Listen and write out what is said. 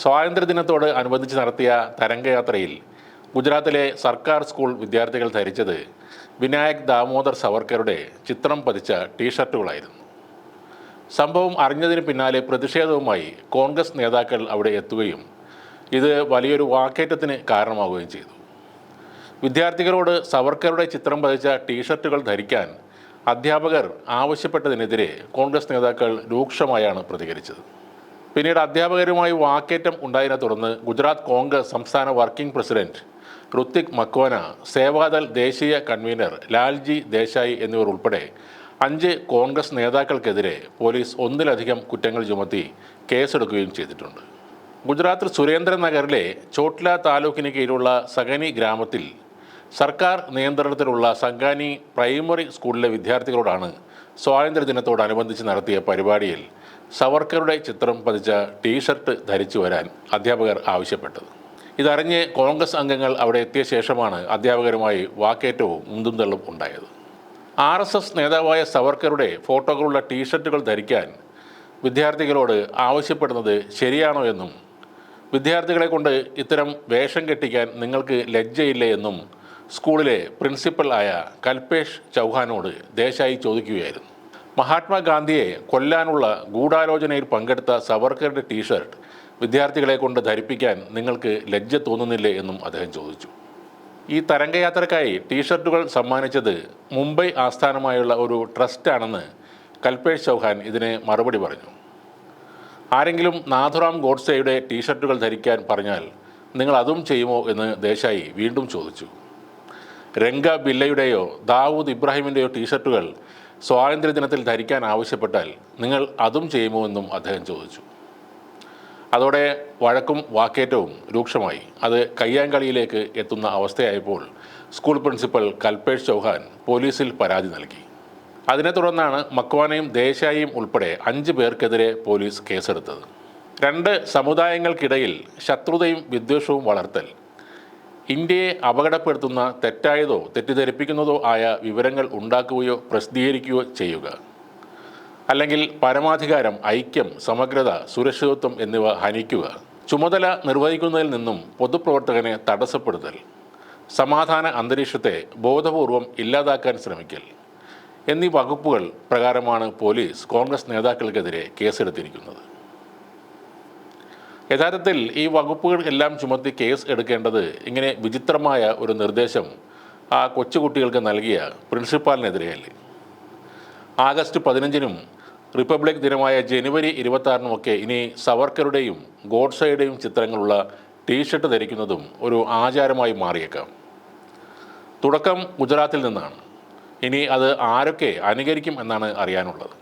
സ്വാതന്ത്ര്യദിനത്തോട് അനുബന്ധിച്ച് നടത്തിയ തരംഗയാത്രയിൽ ഗുജറാത്തിലെ സർക്കാർ സ്കൂൾ വിദ്യാർത്ഥികൾ ധരിച്ചത് വിനായക് ദാമോദർ സവർക്കറുടെ ചിത്രം പതിച്ച ടീഷർട്ടുകളായിരുന്നു. സംഭവം അറിഞ്ഞതിന് പിന്നാലെ പ്രതിഷേധവുമായി കോൺഗ്രസ് നേതാക്കൾ അവിടെ എത്തുകയും ഇത് വലിയൊരു വാക്കേറ്റത്തിന് കാരണമാവുകയും ചെയ്തു. വിദ്യാർത്ഥികളോട് സവർക്കറുടെ ചിത്രം പതിച്ച ടീഷർട്ടുകൾ ധരിക്കാൻ അധ്യാപകർ ആവശ്യപ്പെട്ടതിനെതിരെ കോൺഗ്രസ് നേതാക്കൾ രൂക്ഷമായാണ് പ്രതികരിച്ചത്. പിന്നീട് അധ്യാപകരുമായി വാക്കേറ്റം ഉണ്ടായതിനെ തുടർന്ന് ഗുജറാത്ത് കോൺഗ്രസ് സംസ്ഥാന വർക്കിംഗ് പ്രസിഡന്റ് ഋത്വിക് മക്വാന, സേവാദൾ ദേശീയ കൺവീനർ ലാൽജി ദേശായി എന്നിവർ ഉൾപ്പെടെ 5 കോൺഗ്രസ് നേതാക്കൾക്കെതിരെ പോലീസ് ഒന്നിലധികം കുറ്റങ്ങൾ ചുമത്തി കേസെടുക്കുകയും ചെയ്തിട്ടുണ്ട്. ഗുജറാത്ത് സുരേന്ദ്ര നഗറിലെ ചോട്ട്ല താലൂക്കിന് കീഴിലുള്ള സഗനി ഗ്രാമത്തിൽ സർക്കാർ നിയന്ത്രണത്തിലുള്ള സംഗാനി പ്രൈമറി സ്കൂളിലെ വിദ്യാർത്ഥികളോടാണ് സ്വാതന്ത്ര്യദിനത്തോടനുബന്ധിച്ച് നടത്തിയ പരിപാടിയിൽ സവർക്കറുടെ ചിത്രം പതിച്ച ടീഷർട്ട് ധരിച്ചു വരാൻ അധ്യാപകർ ആവശ്യപ്പെട്ടത്. ഇതറിഞ്ഞ് കോൺഗ്രസ് അംഗങ്ങൾ അവിടെ എത്തിയ ശേഷമാണ് അധ്യാപകരുമായി വാക്കേറ്റവും ഉന്തുംതള്ളും ഉണ്ടായത്. RSS നേതാവായ സവർക്കറുടെ ഫോട്ടോകളുള്ള ടീഷർട്ടുകൾ ധരിക്കാൻ വിദ്യാർത്ഥികളോട് ആവശ്യപ്പെടുന്നത് ശരിയാണോ എന്നും വിദ്യാർത്ഥികളെ കൊണ്ട് ഇത്തരം വേഷം കെട്ടിക്കാൻ നിങ്ങൾക്ക് ലജ്ജയില്ലേ എന്നും സ്കൂളിലെ പ്രിൻസിപ്പൽ ആയ കൽപേഷ് ചൗഹാനോട് ദേശായി ചോദിക്കുകയായിരുന്നു. മഹാത്മാഗാന്ധിയെ കൊല്ലാനുള്ള ഗൂഢാലോചനയിൽ പങ്കെടുത്ത സവർക്കറുടെ ടീഷർട്ട് വിദ്യാർത്ഥികളെ കൊണ്ട് ധരിപ്പിക്കാൻ നിങ്ങൾക്ക് ലജ്ജ തോന്നുന്നില്ലേ എന്നും അദ്ദേഹം ചോദിച്ചു. ഈ തരംഗയാത്രക്കായി ടീഷർട്ടുകൾ സമ്മാനിച്ചത് മുംബൈ ആസ്ഥാനമായുള്ള ഒരു ട്രസ്റ്റാണെന്ന് കൽപേഷ് ചൗഹാൻ ഇതിന് മറുപടി പറഞ്ഞു. ആരെങ്കിലും നാഥുറാം ഗോഡ്സെയുടെ ടീഷർട്ടുകൾ ധരിക്കാൻ പറഞ്ഞാൽ നിങ്ങൾ അതും ചെയ്യുമോ എന്ന് ദേശായി വീണ്ടും ചോദിച്ചു. രംഗ ബില്ലയുടെയോ ദാവൂദ് ഇബ്രാഹിമിൻ്റെയോ ടീഷർട്ടുകൾ സ്വാതന്ത്ര്യദിനത്തിൽ ധരിക്കാൻ ആവശ്യപ്പെട്ടാൽ നിങ്ങൾ അതും ചെയ്യുമോ എന്നും അദ്ദേഹം ചോദിച്ചു. അതോടെ വഴക്കും വാക്കേറ്റവും രൂക്ഷമായി. അത് കയ്യാങ്കളിയിലേക്ക് എത്തുന്ന അവസ്ഥയായപ്പോൾ സ്കൂൾ പ്രിൻസിപ്പൽ കൽപേഷ് ചൗഹാൻ പോലീസിൽ പരാതി നൽകി. അതിനെ തുടർന്നാണ് മക്വാനയും ദേശായിയും ഉൾപ്പെടെ 5 പേർക്കെതിരെ പോലീസ് കേസെടുത്തത്. 2 സമുദായങ്ങൾക്കിടയിൽ ശത്രുതയും വിദ്വേഷവും വളർത്തൽ, ഇന്ത്യയെ അപകടപ്പെടുത്തുന്ന തെറ്റായതോ തെറ്റിദ്ധരിപ്പിക്കുന്നതോ ആയ വിവരങ്ങൾ ഉണ്ടാക്കുകയോ പ്രസിദ്ധീകരിക്കുകയോ ചെയ്യുക, അല്ലെങ്കിൽ പരമാധികാരം, ഐക്യം, സമഗ്രത, സുരക്ഷിതത്വം എന്നിവ ഹനിക്കുക, ചുമതല നിർവഹിക്കുന്നതിൽ നിന്നും പൊതുപ്രവർത്തകനെ തടസ്സപ്പെടുത്തൽ, സമാധാന അന്തരീക്ഷത്തെ ബോധപൂർവം ഇല്ലാതാക്കാൻ ശ്രമിക്കൽ എന്നീ വകുപ്പുകൾ പ്രകാരമാണ് പോലീസ് കോൺഗ്രസ് നേതാക്കൾക്കെതിരെ കേസെടുത്തിരിക്കുന്നത്. യഥാർത്ഥത്തിൽ ഈ വകുപ്പുകൾ എല്ലാം ചുമത്തി കേസ് എടുക്കേണ്ടത് ഇങ്ങനെ വിചിത്രമായ ഒരു നിർദ്ദേശം ആ കൊച്ചുകുട്ടികൾക്ക് നൽകിയ പ്രിൻസിപ്പാലിനെതിരെയല്ലേ. ആഗസ്റ്റ് 15-നും റിപ്പബ്ലിക് ദിനമായ ജനുവരി 26-നുമൊക്കെ ഇനി സവർക്കറുടെയും ഗോഡ്സെയുടെയും ചിത്രങ്ങളുള്ള ടീഷർട്ട് ധരിക്കുന്നതും ഒരു ആചാരമായി മാറിയേക്കാം. തുടക്കം ഗുജറാത്തിൽ നിന്നാണ്. ഇനി അത് ആരൊക്കെ അനുകരിക്കും എന്നാണ് അറിയാനുള്ളത്.